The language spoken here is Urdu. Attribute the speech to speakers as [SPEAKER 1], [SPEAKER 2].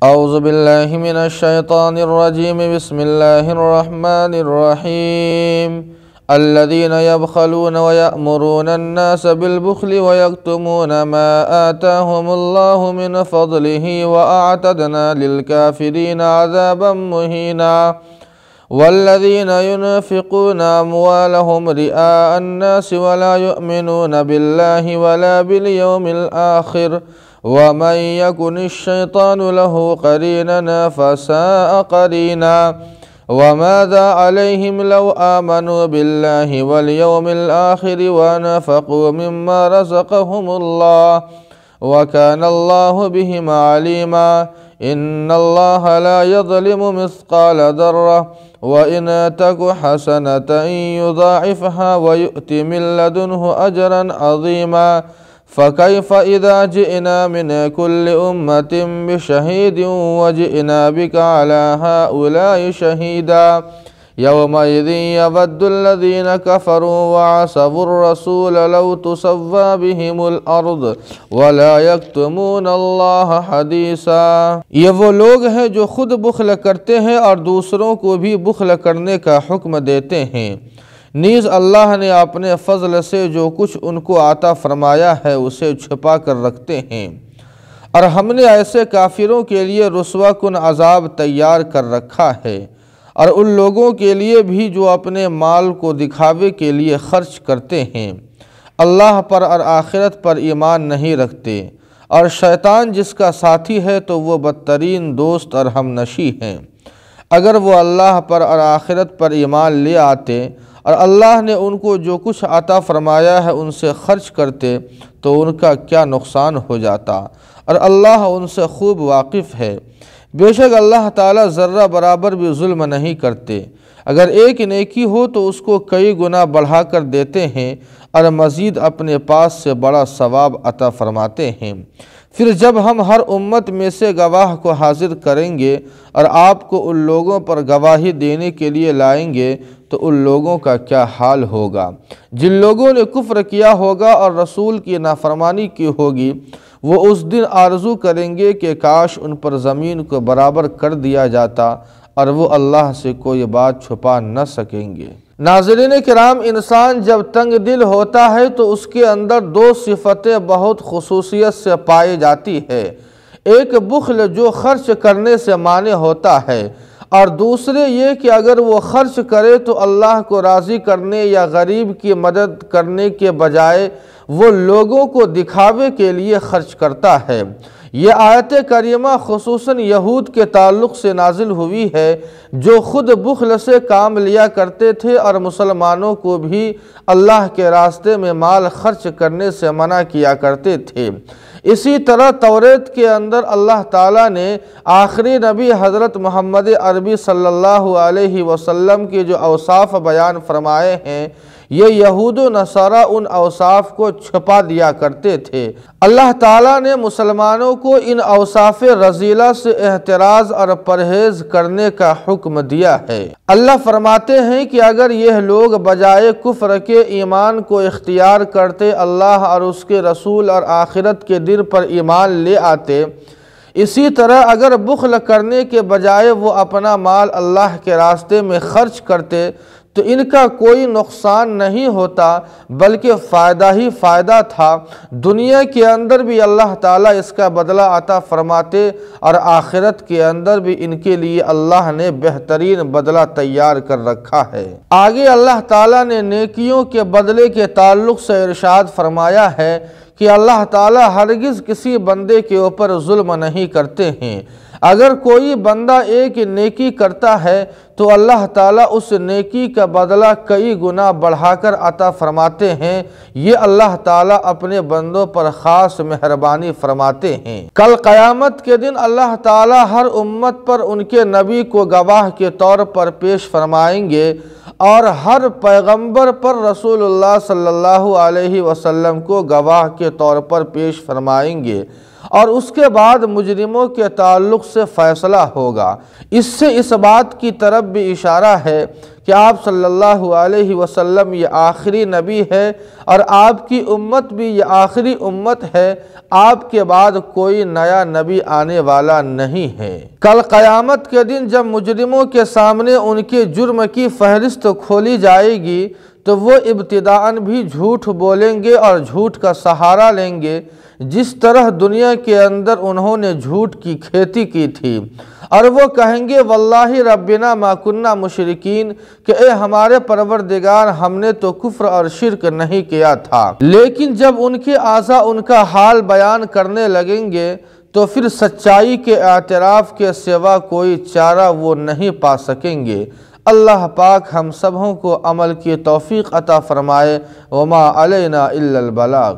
[SPEAKER 1] اعوذ باللہ من الشیطان الرجیم بسم اللہ الرحمن الرحیم الذین یبخلون ویأمرون الناس بالبخل ویکتمون ما آتاهم اللہ من فضلہ وأعتدنا للکافرین عذابا مہینا والذین ينفقون اموالهم رئاء الناس ولا يؤمنون باللہ ولا بالیوم الآخر وَمَنْ يَكُنِ الشَّيْطَانُ لَهُ قَرِينًا فَسَاءَ قَرِينًا وَمَاذَا عَلَيْهِمْ لَوْ آمَنُوا بِاللَّهِ وَالْيَوْمِ الْآخِرِ وَأَنفَقُوا مِمَّا رَزَقَهُمُ اللَّهُ وَكَانَ اللَّهُ بِهِمْ عَلِيمًا إِنَّ اللَّهَ لَا يَظْلِمُ مِثْقَالَ ذَرَّةٍ وَإِنْ تَكُ حَسَنَةً يُضَاعِفْهَا وَيُؤْتِ مِن لَّدُنْهُ أَجْرًا عَظِيمًا فَكَيْفَ إِذَا جِئْنَا مِنْ كُلِّ أُمَّةٍ بِشَهِيدٍ وَجِئْنَا بِكَ عَلَى هَؤُلَاءِ شَهِيدًا يَوْمَئِذٍ يَوَدُّ الَّذِينَ كَفَرُوا وَعَصَوُا الرَّسُولَ لَوْ تُسَوَّىٰ بِهِمُ الْأَرْضُ وَلَا يَكْتُمُونَ اللَّهَ حَدِيثًا۔ یہ وہ لوگ ہیں جو خود بخل کرتے ہیں اور دوسروں کو بھی بخل کرنے کا حکم دیتے ہیں۔ نیز اللہ نے اپنے فضل سے جو کچھ ان کو عطا فرمایا ہے اسے چھپا کر رکھتے ہیں، اور ہم نے ایسے کافروں کے لیے رسوا کن عذاب تیار کر رکھا ہے، اور ان لوگوں کے لیے بھی جو اپنے مال کو دکھاوے کے لیے خرچ کرتے ہیں، اللہ پر اور آخرت پر ایمان نہیں رکھتے، اور شیطان جس کا ساتھی ہے تو وہ بدترین دوست اور ہم نشیں ہیں۔ اگر وہ اللہ پر اور آخرت پر ایمان لے آتے اور اللہ نے ان کو جو کچھ عطا فرمایا ہے ان سے خرچ کرتے تو ان کا کیا نقصان ہو جاتا، اور اللہ ان سے خوب واقف ہے۔ بے شک اللہ تعالیٰ ذرہ برابر بھی ظلم نہیں کرتے۔ اگر ایک نیکی ہو تو اس کو کئی گنا بڑھا کر دیتے ہیں اور مزید اپنے پاس سے بڑا ثواب عطا فرماتے ہیں۔ پھر جب ہم ہر امت میں سے گواہ کو حاضر کریں گے اور آپ کو ان لوگوں پر گواہی دینے کے لیے لائیں گے تو ان لوگوں کا کیا حال ہوگا جن لوگوں نے کفر کیا ہوگا اور رسول کی نافرمانی کی ہوگی۔ وہ اس دن آرزو کریں گے کہ کاش ان پر زمین کو برابر کر دیا جاتا، اور وہ اللہ سے کوئی بات چھپا نہ سکیں گے۔ ناظرین کرام، انسان جب تنگ دل ہوتا ہے تو اس کے اندر دو صفتیں بہت خصوصیت سے پائی جاتی ہے۔ ایک بخل جو خرچ کرنے سے مانع ہوتا ہے، اور دوسرے یہ کہ اگر وہ خرچ کرے تو اللہ کو راضی کرنے یا غریب کی مدد کرنے کے بجائے وہ لوگوں کو دکھاوے کے لیے خرچ کرتا ہے۔ یہ آیت کریمہ خصوصاً یہود کے تعلق سے نازل ہوئی ہے جو خود بخل سے کام لیا کرتے تھے اور مسلمانوں کو بھی اللہ کے راستے میں مال خرچ کرنے سے منع کیا کرتے تھے۔ اسی طرح توریت کے اندر اللہ تعالیٰ نے آخری نبی حضرت محمد عربی صلی اللہ علیہ وسلم کے جو اوصاف بیان فرمائے ہیں، یہ یہود و نصارہ ان اوصاف کو چھپا دیا کرتے تھے۔ اللہ تعالیٰ نے مسلمانوں کو ان اوصاف رذیلہ سے احتراز اور پرہیز کرنے کا حکم دیا ہے۔ اللہ فرماتے ہیں کہ اگر یہ لوگ بجائے کفر کے ایمان کو اختیار کرتے، اللہ اور اس کے رسول اور آخرت کے دن پر ایمان لے آتے، اسی طرح اگر بخل کرنے کے بجائے وہ اپنا مال اللہ کے راستے میں خرچ کرتے تو ان کا کوئی نقصان نہیں ہوتا بلکہ فائدہ ہی فائدہ تھا۔ دنیا کے اندر بھی اللہ تعالیٰ اس کا بدلہ عطا فرماتے، اور آخرت کے اندر بھی ان کے لیے اللہ نے بہترین بدلہ تیار کر رکھا ہے۔ آگے اللہ تعالیٰ نے نیکیوں کے بدلے کے تعلق سے ارشاد فرمایا ہے کہ اللہ تعالیٰ ہرگز کسی بندے کے اوپر ظلم نہیں کرتے ہیں۔ اگر کوئی بندہ ایک نیکی کرتا ہے تو اللہ تعالیٰ اس نیکی کا بدلہ کئی گنا بڑھا کر عطا فرماتے ہیں۔ یہ اللہ تعالیٰ اپنے بندوں پر خاص مہربانی فرماتے ہیں۔ کل قیامت کے دن اللہ تعالیٰ ہر امت پر ان کے نبی کو گواہ کے طور پر پیش فرمائیں گے، اور ہر پیغمبر پر رسول اللہ صلی اللہ علیہ وسلم کو گواہ کے طور پر پیش فرمائیں گے، اور اس کے بعد مجرموں کے تعلق سے فیصلہ ہوگا۔ اس سے اس بات کی طرف بھی اشارہ ہے کہ آپ صلی اللہ علیہ وسلم یہ آخری نبی ہے اور آپ کی امت بھی یہ آخری امت ہے، آپ کے بعد کوئی نیا نبی آنے والا نہیں ہے۔ کل قیامت کے دن جب مجرموں کے سامنے ان کے جرم کی فہرست کھولی جائے گی تو وہ ابتداءً بھی جھوٹ بولیں گے اور جھوٹ کا سہارا لیں گے، جس طرح دنیا کے اندر انہوں نے جھوٹ کی کھیتی کی تھی، اور وہ کہیں گے واللہ ربنا ما کننا مشرکین، کہ اے ہمارے پروردگار ہم نے تو کفر اور شرک نہیں کیا تھا۔ لیکن جب ان کے اعضاء ان کا حال بیان کرنے لگیں گے تو پھر سچائی کے اعتراف کے سوا کوئی چارہ وہ نہیں پا سکیں گے۔ اللہ پاک ہم سبوں کو عمل کی توفیق عطا فرمائے۔ وما علینا الا البلاغ۔